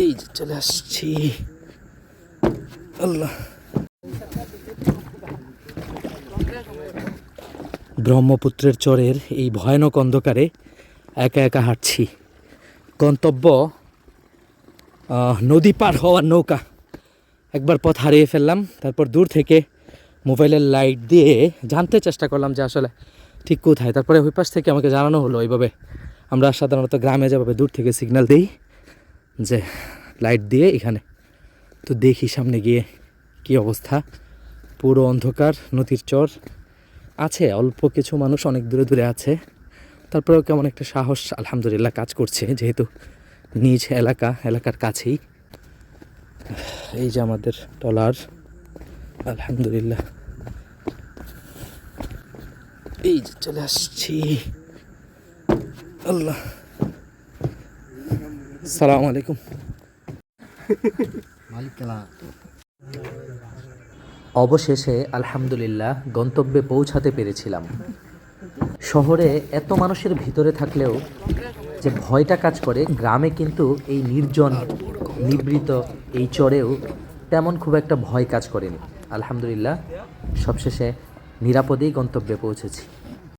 এই যে চলে আসছি। আল্লাহ, ব্রহ্মপুত্রের চরের এই ভয়ানক অন্ধকারে একা একা হাঁটছি। গন্তব্য নদী পার হওয়ার নৌকা। একবার পথ হারিয়ে ফেললাম, তারপর দূর থেকে মোবাইলের লাইট দিয়ে জানতে চেষ্টা করলাম যে আসলে ঠিক কোথায়। তারপরে ওই পাশ থেকে আমাকে জানানো হলো এইভাবে আমরা সাধারণত গ্রামে যেভাবে দূর থেকে সিগন্যাল দিই যে লাইট দিয়ে এখানে। তো দেখি সামনে গিয়ে কি অবস্থা, পুরো অন্ধকার। নদীর চর আছে, অল্প কিছু মানুষ অনেক দূরে দূরে আছে, তারপরেও কেমন একটা সাহস আলহামদুলিল্লাহ কাজ করছে, যেহেতু নিজ এলাকার কাছেই। এই যে আমাদের ট্রলার, আলহামদুলিল্লাহ। এই যে চলে আসছি। আল্লাহ, সালাম আলাইকুম। অবশেষে আলহামদুলিল্লাহ গন্তব্যে পৌঁছাতে পেরেছিলাম। শহরে এত মানুষের ভিতরে থাকলেও যে ভয়টা কাজ করে, গ্রামে কিন্তু এই নির্জন নিবৃত এই চরেও তেমন খুব একটা ভয় কাজ করেনি। আলহামদুলিল্লাহ সবশেষে নিরাপদেই গন্তব্যে পৌঁছেছি।